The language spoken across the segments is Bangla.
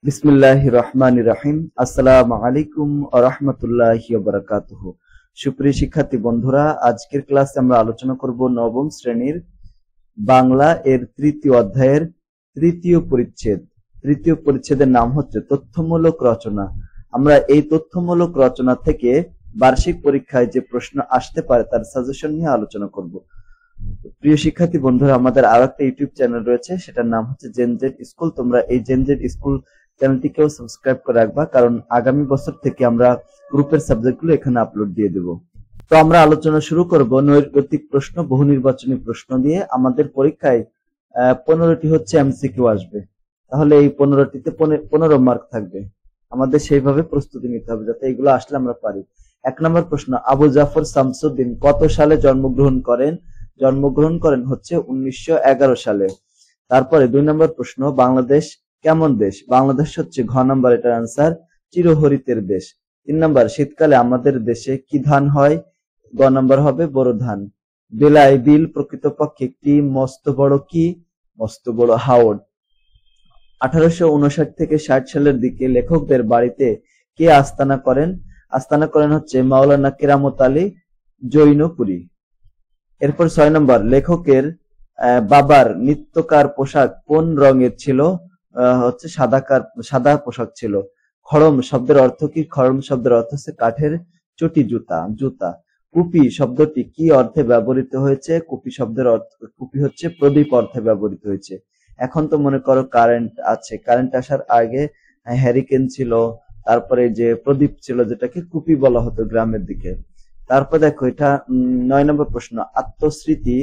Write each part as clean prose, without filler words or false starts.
বিসমিল্লাহির রহমানির রহিম। আসসালামু আলাইকুম ওয়া রাহমাতুল্লাহি ওয়া বারাকাতুহু। সুপ্রিয় শিক্ষার্থী বন্ধুরা, আজকের ক্লাসে আমরা আলোচনা করব নবম শ্রেণীর বাংলা এর তৃতীয় অধ্যায়ের তৃতীয় পরিচ্ছেদ। তৃতীয় পরিচ্ছেদের নাম হচ্ছে তথ্যমূলক রচনা। আমরা এই তথ্যমূলক রচনা থেকে বার্ষিক পরীক্ষায় যে প্রশ্ন আসতে পারে তার সাজেশন নিয়ে আলোচনা করব। প্রিয় শিক্ষার্থী বন্ধুরা, আমাদের আরো একটা ইউটিউব চ্যানেল রয়েছে, সেটার নাম হচ্ছে জেনজেড স্কুল। তোমরা এই জেনজেড স্কুল চ্যানেলটিকেও সাবস্ক্রাইব করে রাখবা, কারণ আগামী বছর থেকে আমরা গ্রুপের সাবজেক্টগুলো এখানে আপলোড দিয়ে দেব। তো আমরা আলোচনা শুরু করব নৈর্গতিক প্রশ্ন, বহু নির্বাচনী প্রশ্ন দিয়ে। আমাদের পরীক্ষায় 15টি হচ্ছে এমসিকিউ আসবে, তাহলে এই 15টিতে 15 মার্ক থাকবে। আমাদের সেইভাবে প্রস্তুতি নিতে হবে যাতে এগুলো আসলে আমরা পারি। 1 নম্বর প্রশ্ন, আবু জাফর শামসুদ্দিন কত সালে জন্মগ্রহণ করেন? জন্মগ্রহণ করেন হচ্ছে 1911 সালে। তারপরে 2 নম্বর প্রশ্ন, বাংলাদেশ কেমন দেশ? বাংলাদেশ হচ্ছে ঘ নাম্বার, এটার আনসার চিরহরিতের দেশ। 3 নম্বর, শীতকালে আমাদের দেশে কি ধান হয়? গ নাম্বার হবে বোরো ধান। বেলায় বিল প্রকৃতপক্ষে একটি মস্ত বড় হাওর। 1859 থেকে 60 সালের দিকে লেখকদের বাড়িতে কে আস্তানা করেন? আস্তানা করেন হচ্ছে মাওলানা কেরামত আলী জৈনপুরী। এরপর 6 নম্বর, লেখকের বাবার নিত্যকার পোশাক কোন রঙের ছিল? হচ্ছে সাদা পোশাক ছিল। খড়ম শব্দের অর্থ কি? খড়ম শব্দের অর্থ হচ্ছে কাঠের চটি, জুতা। কুপি শব্দটি কি অর্থে ব্যবহৃত হয়েছে? কুপি হচ্ছে প্রদীপ অর্থে ব্যবহৃত হয়েছে। এখন তো মনে করো কারেন্ট আছে, কারেন্ট আসার আগে হ্যারিকেন ছিল, তারপরে যে প্রদীপ ছিল যেটাকে কুপি বলা হতো গ্রামের দিকে। তারপর দেখো, এটা 9 নম্বর প্রশ্ন, আত্মস্মৃতি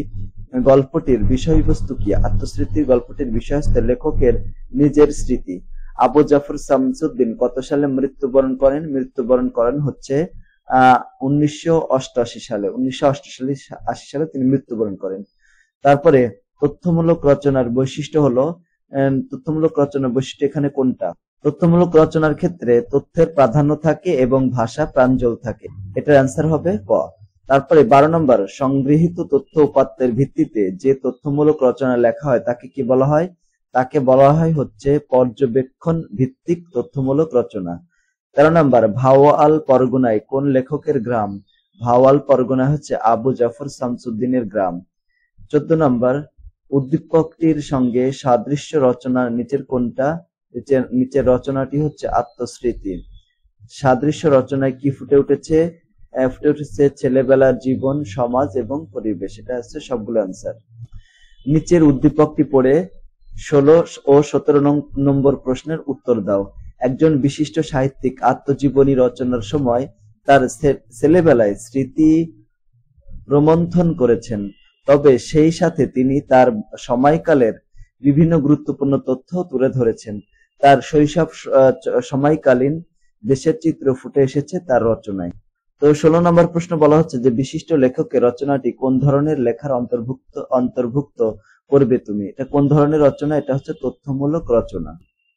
গল্পটির বিষয়বস্তু কি? আত্মস্মৃতির গল্পটির বিষয় হচ্ছে লেখকের নিজের স্মৃতি। আবু জাফর শামসুদ্দিন কত সালে মৃত্যুবরণ করেন? মৃত্যুবরণ করেন হচ্ছে 1988 সালে। 1988 সালে তিনি মৃত্যুবরণ করেন। তারপরে তথ্যমূলক রচনার বৈশিষ্ট্য হলো, তথ্যমূলক রচনার বৈশিষ্ট্য এখানে কোনটা? তথ্যমূলক রচনার ক্ষেত্রে তথ্যের প্রাধান্য থাকে এবং ভাষা প্রাঞ্জল থাকে। এটার অ্যান্সার হবে ক। তারপরে 12 নম্বর, সংগৃহীত তথ্য উপাত্তের ভিত্তিতে যে তথ্যমূলক রচনা লেখা হয় তাকে কি বলা হয়? তাকে বলা হয় হচ্ছে পর্যবেক্ষণ ভিত্তিক তথ্যমূলক রচনা। 13 নম্বর, ভাওয়াল পরগনায় কোন লেখকের গ্রাম? ভাওয়াল পরগনা হচ্ছে আবু জাফর শামসুদ্দিনের গ্রাম। 14 নম্বর, উদ্দীপকটির সঙ্গে সাদৃশ্য রচনা নিচের কোনটা? নিচের রচনাটি হচ্ছে আত্মস্মৃতি। সাদৃশ্য রচনায় কি ফুটে উঠেছে? ফুটে উঠেছে ছেলেবেলার জীবন, সমাজ এবং পরিবেশ। এটা হচ্ছে সবগুলো অ্যান্সার। নিচের উদ্দীপকটি পড়ে 16 ও 17 নম্বর প্রশ্নের উত্তর দাও। একজন বিশিষ্ট সাহিত্যিক আত্মজীবনী রচনার সময় তার ছেলেবেলায় স্মৃতি রোমন্থন করেছেন, তবে সেই সাথে তিনি তার সময়কালের বিভিন্ন গুরুত্বপূর্ণ তথ্য তুলে ধরেছেন। তার শৈশব সময়কালীন দেশের চিত্র ফুটে এসেছে তার রচনায়। তো 16 নম্বর প্রশ্ন বলা হচ্ছে যে বিশিষ্ট লেখকের রচনাটি কোন ধরনের লেখার অন্তর্ভুক্ত করবে তুমি? এটা কোন ধরনের রচনা? এটা হচ্ছে তথ্যমূলক রচনা।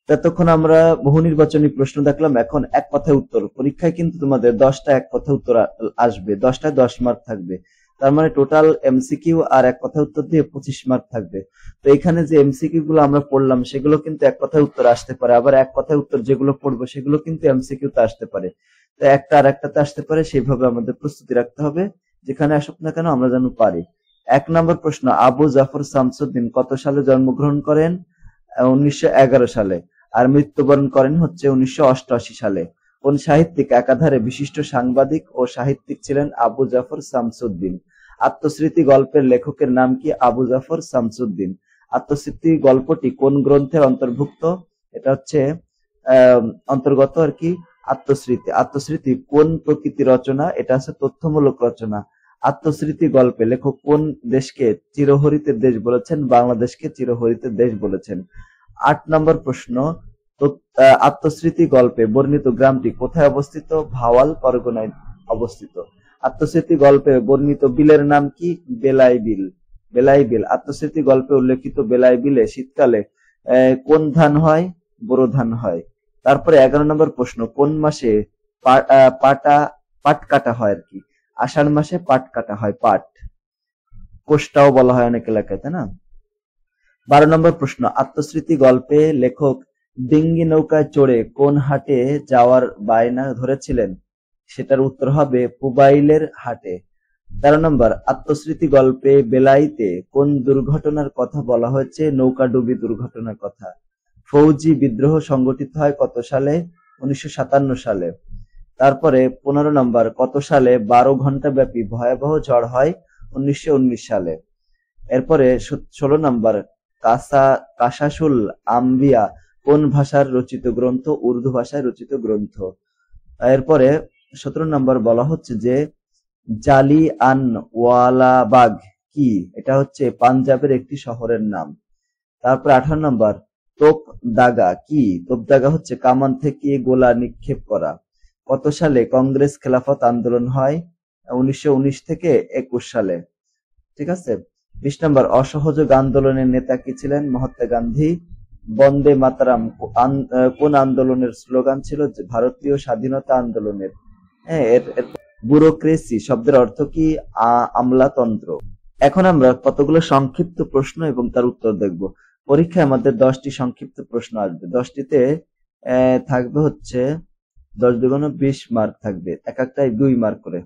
ততক্ষণ আমরা বহু নির্বাচনী প্রশ্ন দেখলাম, এখন এক কথায় উত্তর। পরীক্ষায় কিন্তু তোমাদের 10টা এক কথায় উত্তর আসবে, 10টায় 10 মার্ক থাকবে। তার মানে টোটাল এমসিকিউ আর এক কথায় উত্তর দিয়ে 25 মার্ক থাকবে। তো এখানে যে এমসিকিউ গুলো আমরা পড়লাম সেগুলো কিন্তু এক কথায় উত্তর আসতে পারে, আবার এক কথায় উত্তর যেগুলো পড়বো সেগুলো কিন্তু এমসিকিউ তে আসতে পারে। তো একটা আর একটাতে আসতে পারে, সেইভাবে আমাদের প্রস্তুতি রাখতে হবে, যেখানে আসুক না কেন আমরা যেন পারি। 1 নম্বর প্রশ্ন, আবু জাফর শামসুদ্দিন কত সালে জন্মগ্রহণ করেন? 1911 সালে। আর মৃত্যুবরণ করেন হচ্ছে 1988 সালে। কোন সাহিত্যিক একাধারে বিশিষ্ট সাংবাদিক ও সাহিত্যিক ছিলেন? আবু জাফর শামসুদ্দিন। আত্মস্মৃতি গল্পের লেখকের নাম কি? আবু জাফর শামসুদ্দিন। আত্মস্মৃতি গল্পটি কোন গ্রন্থের অন্তর্ভুক্ত? এটা হচ্ছে অন্তর্গত আর কি আত্মস্মৃতি। আত্মস্মৃতি কোন প্রকৃতির রচনা? এটা হচ্ছে তথ্যমূলক রচনা। আত্মস্মৃতি গল্পে লেখক কোন দেশকে চিরহরিতের দেশ বলেছেন? বাংলাদেশকে চিরহরিতের দেশ বলেছেন। 8 নম্বর প্রশ্ন, আত্মস্মৃতি গল্পে বর্ণিত গ্রামটি কোথায় অবস্থিত? ভাওয়াল পরগনায় অবস্থিত। আত্মস্মৃতি গল্পে বর্ণিত বিলের নাম কি? বেলাই বিল। আত্মস্মৃতি গল্পে উল্লেখিত বেলাই বিলে শীতকালে কোন ধান হয়? বোরো ধান হয়। তারপরে 11 নম্বর প্রশ্ন, কোন মাসে পাট কাটা হয় আর কি? আষাঢ় মাসে পাট কাটা হয়, পাট কোষ্টাও বলা হয় অনেক এলাকায়, তাই না? 12 নম্বর প্রশ্ন, আত্মস্মৃতি গল্পে লেখক ডিঙ্গি নৌকায় চড়ে কোন হাটে যাওয়ার বায়না ধরেছিলেন? সেটার উত্তর হবে পুবাইলের হাটে। 13 নম্বর, আত্মস্মৃতি গল্পে বেলাইতে কোন দুর্ঘটনার কথা বলা হয়েছে? নৌকাডুবি দুর্ঘটনার কথা। ফৌজি বিদ্রোহ সংগঠিত হয় কত সালে? 1957 সালে। তারপরে 15 নম্বর, কত সালে 12 ঘন্টা ব্যাপী ভয়াবহ ঝড় হয়? 1919 সালে। এরপরে 16 নম্বর, কাসাসুল আম্বিয়া কোন ভাষার রচিত গ্রন্থ? উর্দু ভাষায় রচিত গ্রন্থ। এরপরে 17 নম্বর বলা হচ্ছে যে জালিয়ানওয়ালাবাগ কি? এটা হচ্ছে পাঞ্জাবের একটি শহরের নাম। তারপর 18 নম্বর, তোপদাগা কি? তোপদাগা হচ্ছে কামান থেকে গোলা নিক্ষেপ করা। কত সালে কংগ্রেস খেলাফত আন্দোলন হয়? 1919 থেকে 21 সালে। ঠিক আছে। 20 নম্বর, অসহযোগ আন্দোলনের নেতা কি ছিলেন? মহাত্মা গান্ধী। বন্দে মাতারাম কোন আন্দোলনের স্লোগান ছিল? ভারতীয় স্বাধীনতা আন্দোলনের। হ্যাঁ, ব্যুরোক্রেসি শব্দের অর্থ কি? আমলাতন্ত্র। এখন আমরা কতগুলো সংক্ষিপ্ত প্রশ্ন এবং তার উত্তর দেখব। পরীক্ষায় আমাদের 10টি সংক্ষিপ্ত প্রশ্ন আসবে। 10টিতে থাকবে হচ্ছে 10 দুগুণ 20 মার্ক থাকবে, এক একটাই 2 মার্ক করে।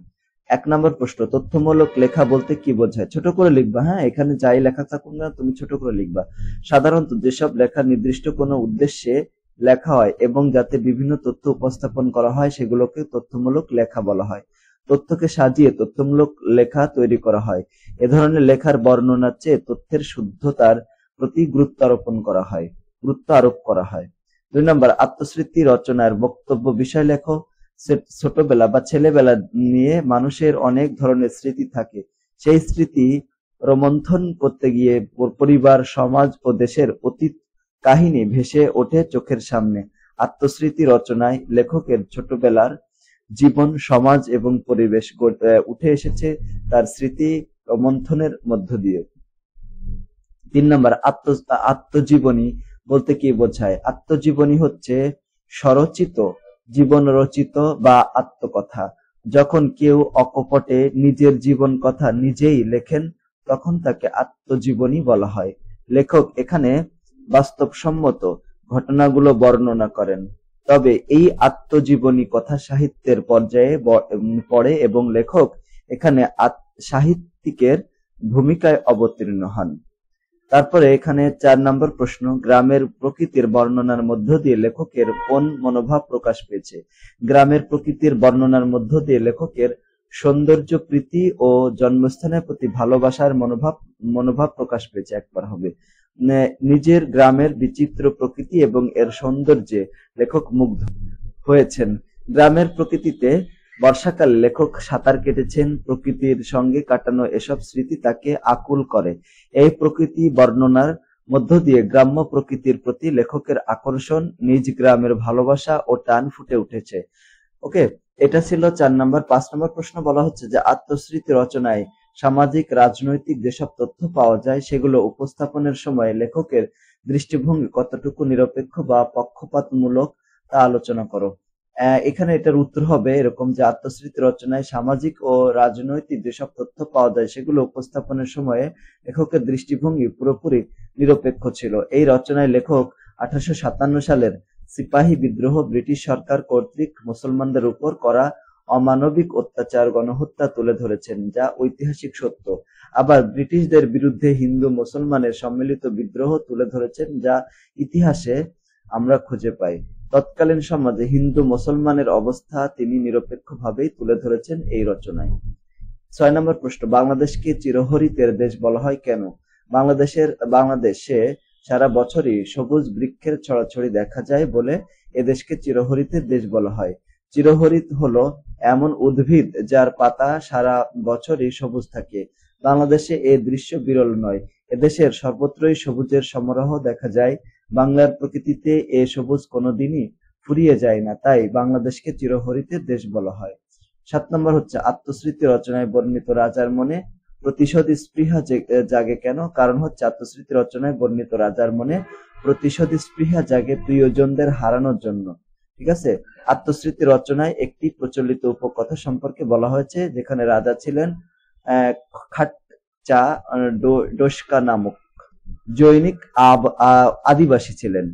1 নম্বর প্রশ্ন, তথ্যমূলক লেখা বলতে কি বোঝায়? ছোট করে লিখবা। হ্যাঁ, এখানে যাই লেখা থাকুক না তুমি ছোট করে লিখবা। সাধারণত যেসব লেখা নির্দিষ্ট কোনো উদ্দেশ্যে লেখা হয় এবং যাতে বিভিন্ন তথ্য উপস্থাপন করা হয় সেগুলোকে তথ্যমূলক লেখা বলা হয়। তথ্যকে সাজিয়ে তথ্যমূলক লেখা তৈরি করা হয়। এ ধরনের লেখার বর্ণনার চেয়ে তথ্যের শুদ্ধতার প্রতি গুরুত্ব আরোপ করা হয়। 2 নম্বর, আত্মস্মৃতি রচনার বক্তব্য বিষয় লেখো। ছোটবেলা বা ছেলেবেলা নিয়ে মানুষের অনেক ধরনের স্মৃতি থাকে। সেই স্মৃতি রোমন্থন করতে গিয়ে পরিবার, সমাজ ও দেশের অতীত কাহিনী ভেসে ওঠে চোখের সামনে। আত্মস্মৃতি রচনায় লেখকের ছোটবেলার জীবন, সমাজ এবং পরিবেশ উঠে এসেছে তার স্মৃতি রোমন্থনের মধ্য দিয়ে। 3 নম্বর, আত্মজীবনী বলতে কি বোঝায়? আত্মজীবনী হচ্ছে স্বরচিত, জীবন রচিত বা আত্মকথা। যখন কেউ অকপটে নিজের জীবন কথা নিজেই লেখেন তখন তাকে আত্মজীবনী বলা হয়। লেখক এখানে বাস্তবসম্মত ঘটনাগুলো বর্ণনা করেন। তবে এই আত্মজীবনী কথা সাহিত্যের পর্যায়ে পড়ে এবং লেখক এখানে সাহিত্যিকের ভূমিকায় অবতীর্ণ হন। তারপরে এখানে 4 নম্বর প্রশ্ন, গ্রামের প্রকৃতির বর্ণনার মধ্য দিয়ে লেখকের কোন মনোভাব প্রকাশ পেয়েছে? গ্রামের প্রকৃতির বর্ণনার মধ্য দিয়ে লেখকের সৌন্দর্য প্রীতি ও জন্মস্থানের প্রতি ভালোবাসার মনোভাব প্রকাশ পেয়েছে। একবার হবে। নিজের গ্রামের বিচিত্র প্রকৃতি এবং এর সৌন্দর্যে লেখক মুগ্ধ হয়েছেন। গ্রামের প্রকৃতিতে বর্ষাকালে লেখক সাঁতার কেটেছেন। প্রকৃতির সঙ্গে কাটানো এসব স্মৃতি তাকে আকুল করে। এই প্রকৃতি বর্ণনার মধ্য দিয়ে গ্রাম্য প্রকৃতির প্রতি লেখকের আকর্ষণ, নিজ গ্রামের ভালোবাসা ও টান ফুটে উঠেছে। ওকে, এটা ছিল 4 নম্বর। 5 নম্বর প্রশ্ন বলা হচ্ছে যে আত্মস্মৃতি রচনায় সামাজিক, রাজনৈতিক যেসব তথ্য পাওয়া যায় সেগুলো উপস্থাপনের সময় লেখকের দৃষ্টিভঙ্গি কতটুকু নিরপেক্ষ বা পক্ষপাতমূলক তা আলোচনা করো। এখানে এটার উত্তর হবে এরকম যে আত্মস্মৃতি রচনায় সামাজিক ও রাজনৈতিক যেসব তথ্য পাওয়া যায় সেগুলো উপস্থাপনের সময়ে লেখকের দৃষ্টিভঙ্গি পুরোপুরি নিরপেক্ষ ছিল। এই রচনায় লেখক 1857 সালের সিপাহী বিদ্রোহ, ব্রিটিশ সরকার কর্তৃক মুসলমানদের উপর করা অমানবিক অত্যাচার, গণহত্যা তুলে ধরেছেন, যা ঐতিহাসিক সত্য। আবার ব্রিটিশদের বিরুদ্ধে হিন্দু মুসলমানের সম্মিলিত বিদ্রোহ তুলে ধরেছেন, যা ইতিহাসে আমরা খুঁজে পাই। তৎকালীন সমাজে হিন্দু মুসলমানের অবস্থা তিনি নিরপেক্ষভাবেই তুলে ধরেছেন এই রচনায়। 6 নম্বর প্রশ্ন, বাংলাদেশকে চিরহরিতের দেশ বলা হয় কেন? বাংলাদেশে সারা বছরই সবুজ বৃক্ষের ছড়াছড়ি দেখা যায় বলে এদেশকে চিরহরিতের দেশ বলা হয়। চিরহরিত হলো এমন উদ্ভিদ যার পাতা সারা বছরই সবুজ থাকে। বাংলাদেশে এ দৃশ্য বিরল নয়। এদেশের সর্বত্রই সবুজের সমারোহ দেখা যায়। বাংলার প্রকৃতিতে এ সবুজ কোনোদিনই ফুরিয়ে যায় না, তাই বাংলাদেশকে চিরহরিতের দেশ বলা হয়। 7 নম্বর হচ্ছে আত্মস্মৃতি রচনায় বর্ণিত রাজার মনে প্রতিশোধ স্পৃহা জাগে কেন? কারণ হচ্ছে আত্মস্মৃতি রচনায় বর্ণিত রাজার মনে প্রতিশোধ স্পৃহা জাগে প্রিয়জনদের হারানোর জন্য। ঠিক আছে। আত্মস্মৃতি রচনায় একটি প্রচলিত উপকথা সম্পর্কে বলা হয়েছে যেখানে রাজা ছিলেন খাটচা ডোস্কা নামক জৈনিক আদিবাসী ছিলেন।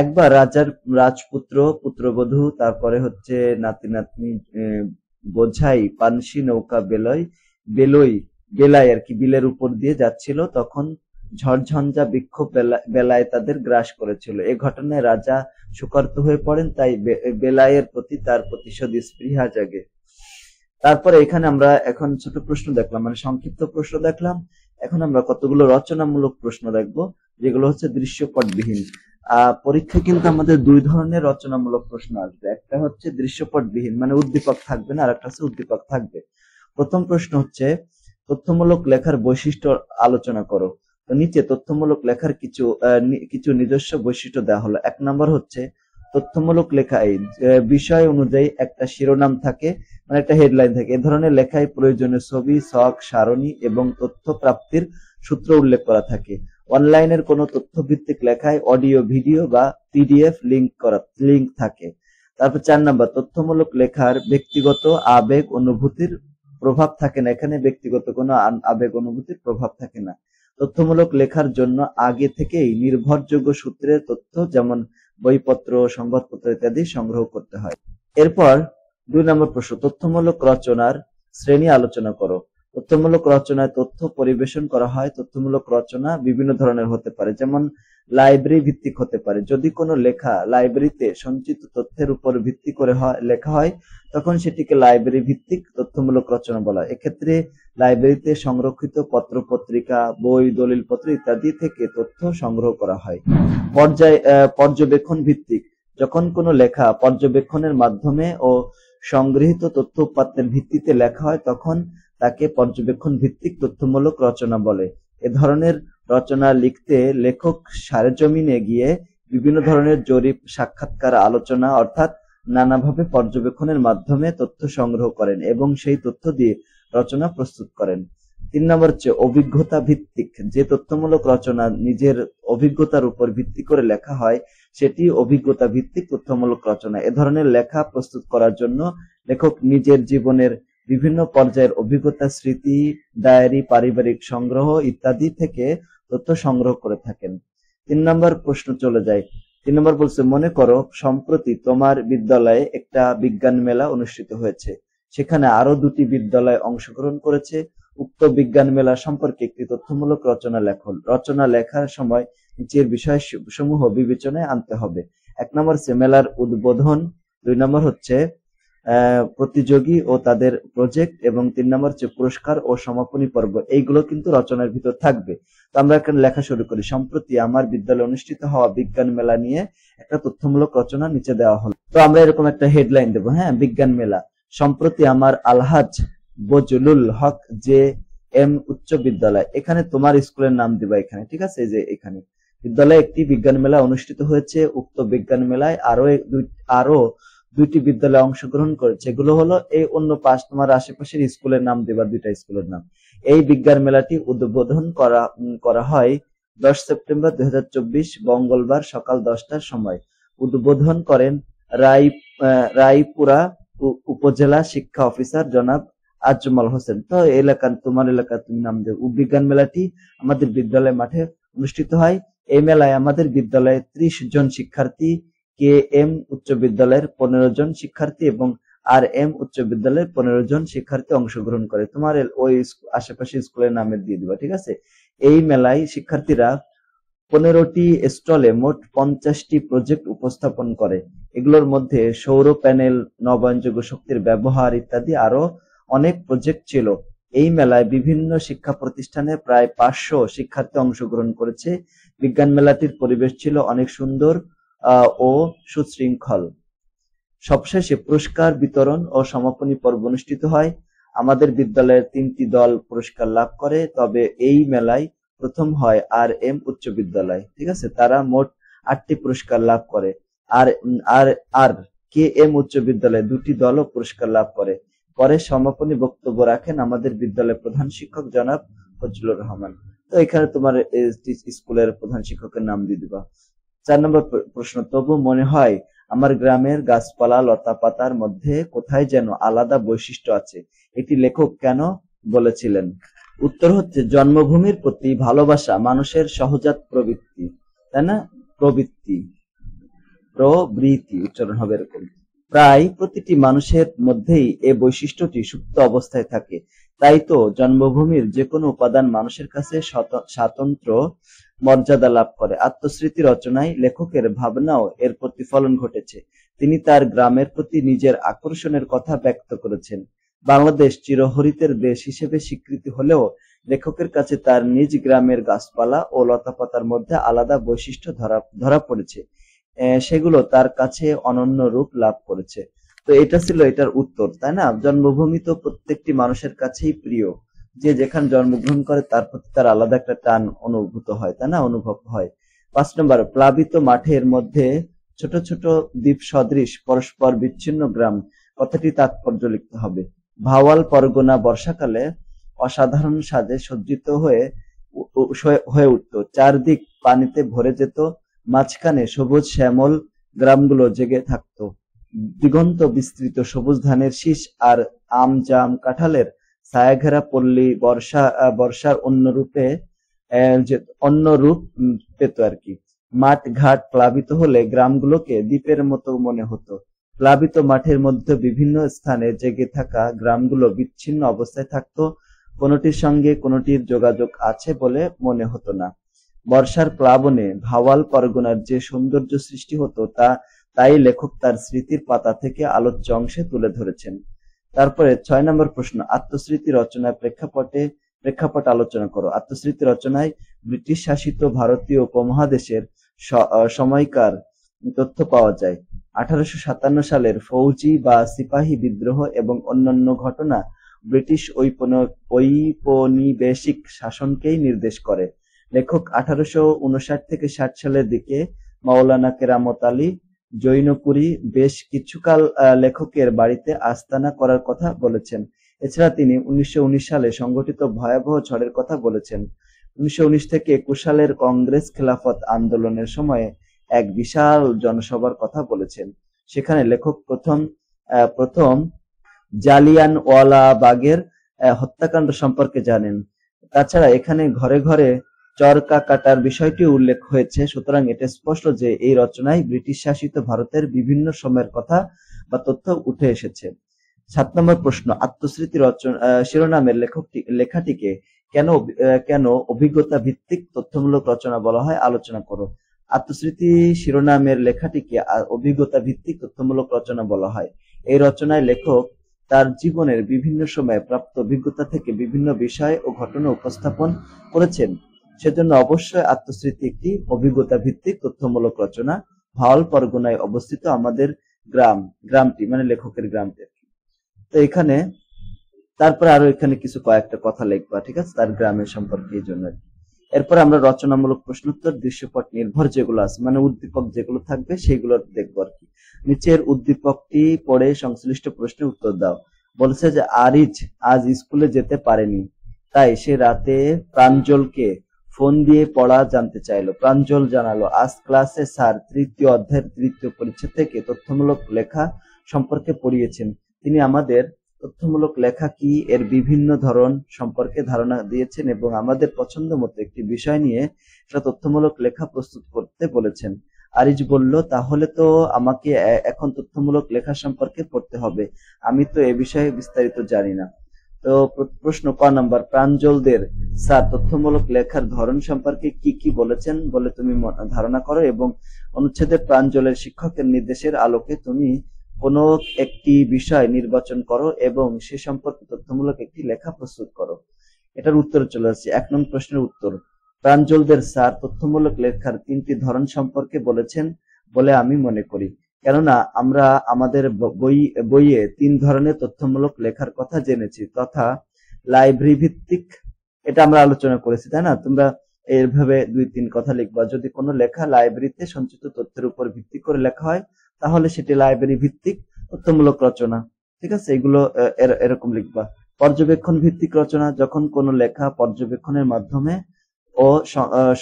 একবার রাজার রাজপুত্র, পুত্রবধূ, তারপরে হচ্ছে নাতি নাতনি, বোঝাই পানসি নৌকা বেলই বেলায় আর কি বিলের উপর দিয়ে যাচ্ছিল, তখন ঝড়ঝঞ্ঝা বিক্ষোভ বেলায় তাদের গ্রাস করেছিল। এ ঘটনায় রাজা শোকার্ত হয়ে পড়েন, তাই বেলায়ের প্রতি তার প্রতিশোধ স্পৃহা জাগে। তারপরে এখানে আমরা এখন ছোট প্রশ্ন দেখলাম, মানে সংক্ষিপ্ত প্রশ্ন দেখলাম। এখন আমরা কতগুলো রচনামূলক প্রশ্ন দেখবো, যেগুলো হচ্ছে দৃশ্যপটবিহীন। পরীক্ষায় কিন্তু আমাদের দুই ধরনের রচনামূলক প্রশ্ন আসবে। একটা হচ্ছে দৃশ্যপটবিহীন, মানে উদ্দীপক থাকবে না, আর একটা হচ্ছে উদ্দীপক থাকবে। প্রথম প্রশ্ন হচ্ছে তথ্যমূলক লেখার বৈশিষ্ট্য আলোচনা করো। তো নিচে তথ্যমূলক লেখার কিছু নিজস্ব বৈশিষ্ট্য দেওয়া হলো। এক নম্বর হচ্ছে তথ্যমূলক লেখায় বিষয় অনুযায়ী একটা শিরোনাম থাকে, মানে একটা হেডলাইন থাকে। এ ধরনের লেখায় প্রয়োজনীয় ছবি, ছক, সারণী এবং তথ্য প্রাপ্তির সূত্র উল্লেখ করা থাকে। অনলাইনের কোনো তথ্যভিত্তিক লেখায় অডিও, ভিডিও বা পিডিএফ লিঙ্ক থাকে। তারপর 4 নাম্বার, তথ্যমূলক লেখার ব্যক্তিগত আবেগ অনুভূতির প্রভাব থাকে না। এখানে ব্যক্তিগত কোনো আবেগ অনুভূতির প্রভাব থাকে না। তথ্যমূলক লেখার জন্য আগে থেকেই নির্ভরযোগ্য সূত্রের তথ্য, যেমন বইপত্র, সংবাদপত্র ইত্যাদি সংগ্রহ করতে হয়। এরপর 2 নম্বর প্রশ্ন, তথ্যমূলক রচনার শ্রেণী আলোচনা করো। তথ্যমূলক রচনায় তথ্য পরিবেশন করা হয়। তথ্যমূলক রচনা বিভিন্ন ধরনের হতে পারে, যেমন লাইব্রেরি ভিত্তিক হতে পারে। যদি কোনো লেখা লাইব্রেরিতে সঞ্চিত তথ্যের উপর ভিত্তি করে লেখা হয়, তখন সেটিকে লাইব্রেরি ভিত্তিক তথ্যমূলক রচনা বলা হয়। এক্ষেত্রে লাইব্রেরিতে সংরক্ষিত পত্র পত্রিকা, বই, দলিলপত্র ইত্যাদি থেকে তথ্য সংগ্রহ করা হয়। পর্যবেক্ষণ ভিত্তিক, যখন কোনো লেখা পর্যবেক্ষণের মাধ্যমে ও সংগৃহীত তথ্য উপাত্তের ভিত্তিতে লেখা হয়, তখন তাকে পর্যবেক্ষণ ভিত্তিক তথ্যমূলক রচনা বলে। এ ধরনের রচনা লিখতে লেখক সরেজমিনে গিয়ে বিভিন্ন ধরনের জরিপ, সাক্ষাৎকার, আলোচনা অর্থাৎ নানাভাবে পর্যবেক্ষণের মাধ্যমে তথ্য সংগ্রহ করেন এবং সেই তথ্য দিয়ে রচনা প্রস্তুত করেন। 3 নম্বর হচ্ছে অভিজ্ঞতা ভিত্তিক, যে তথ্যমূলক রচনা নিজের অভিজ্ঞতার উপর ভিত্তি করে লেখা হয়, সেটি অভিজ্ঞতা ভিত্তিক তথ্যমূলক রচনা। এ ধরনের লেখা প্রস্তুত করার জন্য লেখক নিজের জীবনের বিভিন্ন পর্যায়ের অভিজ্ঞতা, স্মৃতি, ডায়েরি, পারিবারিক সংগ্রহ ইত্যাদি থেকে তথ্য সংগ্রহ করে থাকেন। 3 নম্বর প্রশ্ন চলে যায়। 3 নম্বর বলছে, মনে করো সম্প্রতি তোমার বিদ্যালয়ে একটা বিজ্ঞান মেলা অনুষ্ঠিত হয়েছে। সেখানে আরো 2টি বিদ্যালয় অংশগ্রহণ করেছে। উক্ত বিজ্ঞান মেলা সম্পর্কে একটি তথ্যমূলক রচনা লেখো। রচনা লেখার সময় নিচের বিষয়সমূহ বিবেচনায় আনতে হবে। 1 নম্বর হচ্ছে মেলার উদ্বোধন, 2 নম্বর হচ্ছে প্রতিযোগী ও তাদের প্রজেক্ট, এবং 3 নম্বর হচ্ছে পুরস্কার ও সমাপনী পর্ব। এইগুলো কিন্তু রচনার ভিতর থাকবে। তো আমরা এখানে লেখা শুরু করি। সম্প্রতি আমার বিদ্যালয়ে অনুষ্ঠিত হওয়া বিজ্ঞান মেলা নিয়ে একটা তথ্যমূলক রচনা নিচে দেওয়া হলো। তো আমরা এরকম একটা হেডলাইন দেবো, হ্যাঁ, বিজ্ঞান মেলা। সম্প্রতি আমার আলহাজ বজলুল হক যে এম উচ্চ বিদ্যালয়, এখানে তোমার স্কুলের নাম দিবা এখানে, ঠিক আছে? এই যে এখানে বিদ্যালয়ে একটি বিজ্ঞান মেলা অনুষ্ঠিত হয়েছে। উক্ত বিজ্ঞান মেলায় আরো 2টি বিদ্যালয় অংশগ্রহণ করেছে। এগুলো হলো এই অন্য পাশ, তোমার আশেপাশের স্কুলের নাম দিবা, 2টা স্কুলের নাম। এই বিজ্ঞান মেলাটি উদ্বোধন করা হয় 10 সেপ্টেম্বর 2024 মঙ্গলবার সকাল 10টার সময়। উদ্বোধন করেন রায়পুরা উপজেলা শিক্ষা অফিসার জনাব আজমল হোসেন। তো তোমার এলাকা তুমি নাম দেব। বিজ্ঞান মেলাটি আমাদের বিদ্যালয় মাঠে অনুষ্ঠিত হয়। এই মেলায় আমাদের বিদ্যালয়ে 30 জন শিক্ষার্থী, কে এম উচ্চ বিদ্যালয়ের 15 জন শিক্ষার্থী এবং আর এম উচ্চ বিদ্যালয়ের 15 জন শিক্ষার্থী অংশগ্রহণ করে। তোমার ওই আশেপাশে স্কুলের নামে দিয়ে দিবা, ঠিক আছে? এই মেলায় শিক্ষার্থীরা 15টি স্টলে মোট 50টি প্রজেক্ট উপস্থাপন করে। এগুলোর মধ্যে সৌর প্যানেল, নবায়নযোগ্য শক্তির ব্যবহার ইত্যাদি আরো অনেক প্রজেক্ট ছিল। এই মেলায় বিভিন্ন শিক্ষা প্রতিষ্ঠানে প্রায় 500 শিক্ষার্থী অংশগ্রহণ করেছে। বিজ্ঞান মেলাটির পরিবেশ ছিল অনেক সুন্দর ও সুশৃঙ্খল। সবশেষে পুরস্কার বিতরণ ও সমাপনী পর্ব অনুষ্ঠিত হয়। আমাদের বিদ্যালয়ের 3টি দল পুরস্কার লাভ করে, তবে এই মেলায় প্রথম হয় আর এম উচ্চ বিদ্যালয়, ঠিক আছে? তারা মোট 8টি পুরস্কার লাভ করে। আর আর আর কে এম উচ্চ বিদ্যালয় 2টি দলও পুরস্কার লাভ করে। পরে সমাপনী বক্তব্য রাখেন আমাদের বিদ্যালয়ের প্রধান শিক্ষক জনাব ফজলুর রহমান। তো এখানে তোমার স্কুলের প্রধান শিক্ষকের নাম দিয়ে দিবা। 4 নম্বর প্রশ্ন, তবু মনে হয় আমার গ্রামের গাছপালা, লতা পাতার মধ্যে কোথায় যেন আলাদা বৈশিষ্ট্য আছে। এটি লেখক কেন বলেছিলেন? উত্তর হচ্ছে, জন্মভূমির প্রতি ভালোবাসা মানুষের সহজাত প্রবৃত্তি, তাই না? প্রবৃত্তি। প্রবৃত্তি উচ্চারণ হবে এরকম। প্রায় প্রতিটি মানুষের মধ্যেই এ বৈশিষ্ট্যটি সুপ্ত অবস্থায় থাকে। তাই তো জন্মভূমির যে কোনো উপাদান মানুষের কাছে স্বাতন্ত্র্য মর্যাদা লাভ করে। আত্মস্মৃতি রচনায় লেখকের ভাবনাও এর প্রতিফলন ঘটেছে। তিনি তার গ্রামের প্রতি নিজের আকর্ষণের কথা ব্যক্ত করেছেন। বাংলাদেশ চিরহরিতের দেশ হিসেবে স্বীকৃতি হলেও লেখকের কাছে তার নিজ গ্রামের গাছপালা ও লতাপাতার মধ্যে আলাদা বৈশিষ্ট্য ধরা পড়েছে। সেগুলো তার কাছে অনন্য রূপ লাভ করেছে। তো এটা ছিল এটার উত্তর, তাই না? জন্মভূমি তো প্রত্যেকটি মানুষের কাছেই প্রিয়। যে যেখানে জন্মগ্রহণ করে তার প্রতি তার আলাদা একটা টান অনুভূত হয়, তাই না? অনুভব হয়। 5 নম্বর, প্লাবিত মাঠের মধ্যে ছোট ছোট দ্বীপ সদৃশ পরস্পর বিচ্ছিন্ন গ্রাম, কথাটি তাৎপর্য লিখতে হবে। ভাওয়াল পরগনা বর্ষাকালে অসাধারণ সাজে সজ্জিত হয়ে উঠত। চারদিক পানিতে ভরে যেত, মাঝখানে সবুজ শ্যামল গ্রামগুলো জেগে থাকতো। দিগন্ত বিস্তৃত সবুজ ধানের শীষ আর আম জাম কাঁঠালের ছায়াঘেরা পল্লী বর্ষার অন্য রূপ পেত আর কি। মাঠ ঘাট প্লাবিত হলে গ্রামগুলোকে দ্বীপের মতো মনে হতো। প্লাবিত মাঠের মধ্যে বিভিন্ন স্থানে জেগে থাকা গ্রামগুলো বিচ্ছিন্ন অবস্থায় থাকতো, কোনটির সঙ্গে কোনটির যোগাযোগ আছে বলে মনে হতো না। বর্ষার প্লাবনে ভাওয়াল পরগনার যে সৌন্দর্য সৃষ্টি হতো তাই লেখক তার স্মৃতির পাতা থেকে আলোচ্য অংশে তুলে ধরেছেন। তারপরে 6 নম্বর প্রশ্ন, আত্মস্মৃতি রচনায় প্রেক্ষাপট আলোচনা করো। আত্মস্মৃতি রচনায় ব্রিটিশ শাসিত ভারতীয় উপমহাদেশের সময়কার তথ্য পাওয়া যায়। 1857 সালের ফৌজি বা সিপাহী বিদ্রোহ এবং অন্যান্য ঘটনা ব্রিটিশ ঔপনিবেশিক শাসনকেই নির্দেশ করে। লেখক 1859 থেকে 60 সালের দিকে মাওলানা কেরামত আলী জৈনপুরী বেশ কিছুকাল লেখকের বাড়িতে আস্তানা করার কথা বলেছেন। এছাড়া তিনি 1919 সালে সংঘটিত ভয়াবহ ঝড়ের কথা বলেছেন। 1919 থেকে 21 সালের কংগ্রেস খেলাফত আন্দোলনের সময়ে এক বিশাল জনসভার কথা বলেছেন। সেখানে লেখক প্রথম জালিয়ানওয়ালাবাগের হত্যাকাণ্ড সম্পর্কে জানেন। তাছাড়া এখানে ঘরে ঘরে চরকা কাটার বিষয়টিও উল্লেখ হয়েছে। সুতরাং এটা স্পষ্ট যে এই রচনায় ব্রিটিশ শাসিত ভারতের বিভিন্ন সময়ের কথা বা তথ্য উঠে এসেছে। 7 নম্বর প্রশ্ন, আত্মস্মৃতি শিরোনামের লেখাটিকে কেন অভিজ্ঞতা ভিত্তিক তথ্যমূলক রচনা বলা হয় আলোচনা করো। আত্মস্মৃতি শিরোনামের লেখাটিকে অভিজ্ঞতা ভিত্তিক তথ্যমূলক রচনা বলা হয়। এই রচনায় লেখক তার জীবনের বিভিন্ন সময়ে প্রাপ্ত অভিজ্ঞতা থেকে বিভিন্ন বিষয় ও ঘটনা উপস্থাপন করেছেন। সেজন্য অবশ্যই আত্মস্মৃতি একটি অভিজ্ঞতা ভিত্তিক তথ্যমূলক রচনা। ভাওয়াল পরগনায় অবস্থিত আমাদের গ্রামটি মানে লেখকের গ্রামটি। তো এখানে তারপরে আরো এখানে কয়েকটা কথা লিখবা, ঠিক আছে, তার গ্রামের সম্পর্কে। এই জন্য এরপর আমরা রচনামূলক প্রশ্নোত্তর দৃশ্যপট নির্ভর যেগুলো আছে মানে উদ্দীপক যেগুলো থাকবে সেগুলো দেখবো আর কি। নিচের উদ্দীপকটি পড়ে সংশ্লিষ্ট প্রশ্নের উত্তর দাও। বলছে যে আরিজ আজ স্কুলে যেতে পারেনি, তাই সে রাতে প্রাঞ্জলকে ফোন দিয়ে পড়া জানতে চাইলো। প্রাঞ্জল জানালো, আজ ক্লাসে স্যার 3য় অধ্যায়ের 3য় পরিচ্ছেদ থেকে তথ্যমূলক লেখা সম্পর্কে পড়িয়েছেন। তিনি আমাদের তথ্যমূলক লেখা কি এর বিভিন্ন ধরন সম্পর্কে ধারণা দিয়েছেন এবং আমাদের পছন্দ মতো একটি বিষয় নিয়ে একটা তথ্যমূলক লেখা প্রস্তুত করতে বলেছেন। আরিজ বলল, তাহলে তো আমাকে এখন তথ্যমূলক লেখা সম্পর্কে পড়তে হবে, আমি তো এ বিষয়ে বিস্তারিত জানি না। তো প্রশ্ন ক নাম্বার, প্রাঞ্জলদের স্যার তথ্যমূলক লেখার ধরন সম্পর্কে কি কি বলেছেন বলে তুমি ধারণা করো এবং অনুচ্ছেদে প্রাঞ্জলের শিক্ষকের নির্দেশের আলোকে তুমি কোনো একটি বিষয় নির্বাচন করো এবং সে সম্পর্কে তথ্যমূলক একটি লেখা প্রস্তুত করো। এটার উত্তরে চলে আসছে। 1 নং প্রশ্নের উত্তর, প্রাঞ্জলদের স্যার তথ্যমূলক লেখার 3টি ধরন সম্পর্কে বলেছেন বলে আমি মনে করি, কেননা আমরা আমাদের বইয়ে 3 ধরনের তথ্যমূলক লেখার কথা জেনেছি, তথা লাইব্রেরি ভিত্তিক, এটা আমরা আলোচনা করেছি, তাই না? তোমরা এইভাবে 2-3 কথা লিখবা। যদি কোনো লেখা লাইব্রেরিতে সঞ্চিত তথ্যের উপর ভিত্তি করে লেখা হয় তাহলে সেটি লাইব্রেরি ভিত্তিক তথ্যমূলক রচনা, ঠিক আছে? এগুলো এরকম লিখবা। পর্যবেক্ষণ ভিত্তিক রচনা, যখন কোনো লেখা পর্যবেক্ষণের মাধ্যমে ও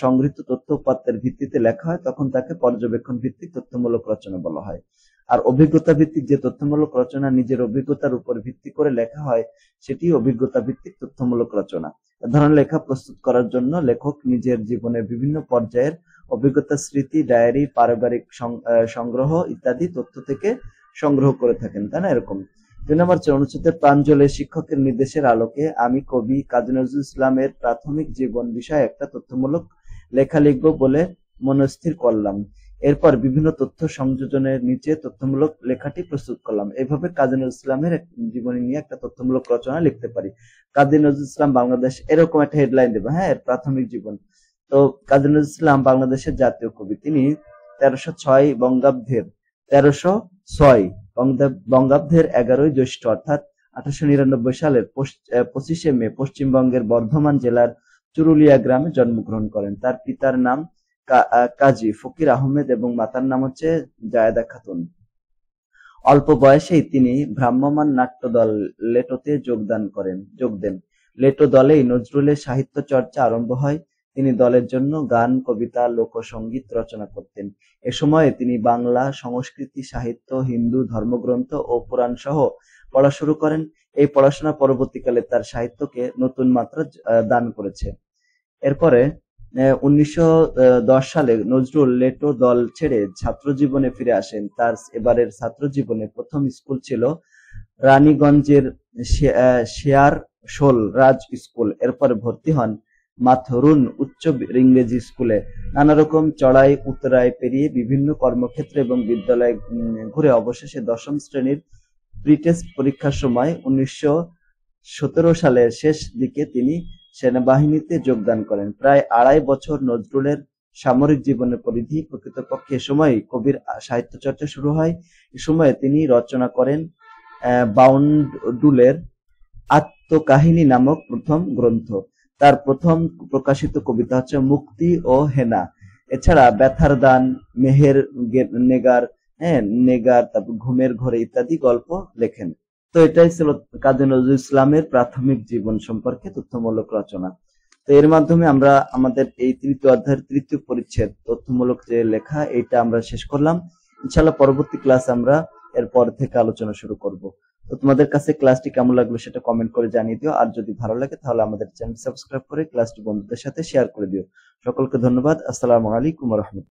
সংগৃহীত তথ্য উপাত্তের ভিত্তিতে লেখা হয় তখন তাকে পর্যবেক্ষণ ভিত্তিক তথ্যমূলক রচনা বলা হয়। আর অভিজ্ঞতা ভিত্তিক যে তথ্যমূলক রচনা নিজের অভিজ্ঞতার উপর ভিত্তি করে লেখা হয় সেটি অভিজ্ঞতা ভিত্তিক তথ্যমূলক রচনা। এ ধরনের লেখা প্রস্তুত করার জন্য লেখক নিজের জীবনের বিভিন্ন পর্যায়ের অভিজ্ঞতা, স্মৃতি, ডায়েরি, পারিবারিক সংগ্রহ ইত্যাদি তথ্য থেকে সংগ্রহ করে থাকেন, তাই না? এরকম 2 নম্বর হচ্ছে অনুচ্ছেদের প্রাঞ্জলে শিক্ষকের নির্দেশের আলোকে আমি কবি কাজী নজরুল ইসলামের প্রাথমিক জীবন বিষয়ে একটা তথ্যমূলক লেখা লিখব বলে মনস্থির করলাম। এরপর বিভিন্ন তথ্য সংযোজনের নিচে তথ্যমূলক লেখাটি প্রস্তুত করলাম। এইভাবে কাজী নজরুল ইসলামের জীবনী নিয়ে একটা তথ্যমূলক রচনা লিখতে পারি। কাজী নজরুল ইসলাম বাংলাদেশ, এরকম একটা হেডলাইন দেবো, হ্যাঁ, এর প্রাথমিক জীবন। তো কাজী নজরুল ইসলাম বাংলাদেশের জাতীয় কবি। তিনি 1306 বঙ্গাব্দের 11ই জ্যৈষ্ঠ অর্থাৎ 1899 সালের 25শে মে পশ্চিমবঙ্গের বর্ধমান জেলার চুরুলিয়া গ্রামে জন্মগ্রহণ করেন। তার পিতার নাম কাজী ফকির আহমেদ এবং মাতার নাম হচ্ছে জায়েদা খাতুন। অল্প বয়সেই তিনি ভ্রাম্যমাণ নাট্যদল লেটোতে যোগ দেন। লেটো দলেই নজরুলের সাহিত্য চর্চা আরম্ভ হয়। তিনি দলের জন্য গান, কবিতা, লোকসঙ্গীত রচনা করতেন। এ সময়ে তিনি বাংলা, সংস্কৃতি, সাহিত্য, হিন্দু ধর্মগ্রন্থ ও পুরাণ সহ পড়া শুরু করেন। এই পড়াশোনা পরবর্তীকালে তার সাহিত্যকে নতুন মাত্রা দান করেছে। এরপরে 1910 সালে নজরুল লেটো দল ছেড়ে ছাত্র জীবনে ফিরে আসেন। তার এবারের ছাত্র জীবনে প্রথম স্কুল ছিল রানীগঞ্জের শেয়ার শোল রাজ স্কুল। এরপর ভর্তি হন মাথরুন উচ্চ ইংরেজি স্কুলে। নানা রকম চড়াই উতরাই পেরিয়ে বিভিন্ন কর্মক্ষেত্র এবং বিদ্যালয়ে ঘুরে অবশেষে 10ম শ্রেণীর প্রি-টেস্ট পরীক্ষার সময় 1917 সালের শেষ দিকে তিনি সেনাবাহিনীতে যোগদান করেন। প্রায় 2.5 বছর নজরুলের সামরিক জীবনের পরিধি। প্রকৃতপক্ষে এ সময়ই কবির সাহিত্য চর্চা শুরু হয়। এ সময়ে তিনি রচনা করেন বাউন্ডুলের আত্মকাহিনী নামক প্রথম গ্রন্থ। তার প্রথম প্রকাশিত কবিতা হচ্ছে মুক্তি ও হেনা। এছাড়া ব্যথার দান, মেহের নেগার, তারপর ঘুমের ঘরে ইত্যাদি গল্প লেখেন। তো এটাই ছিল কাজী নজরুল ইসলামের প্রাথমিক জীবন সম্পর্কে তথ্যমূলক রচনা। তো এর মাধ্যমে আমরা আমাদের এই 3য় অধ্যায়ের 3য় পরিচ্ছেদ তথ্যমূলক যে লেখা, এটা আমরা শেষ করলাম। ইনশাআল্লাহ পরবর্তী ক্লাস আমরা এরপর থেকে আলোচনা শুরু করব। তো তোমাদের কাছে ক্লাসটি কেমন লাগলো সেটা কমেন্ট করে জানিয়ে দিও। আর যদি ভালো লাগে তাহলে আমাদের চ্যানেল সাবস্ক্রাইব করে ক্লাসটি বন্ধুদের সাথে শেয়ার করে দিও। সকলকে ধন্যবাদ। আসসালামু আলাইকুম ওয়া রাহমাতুল্লাহ।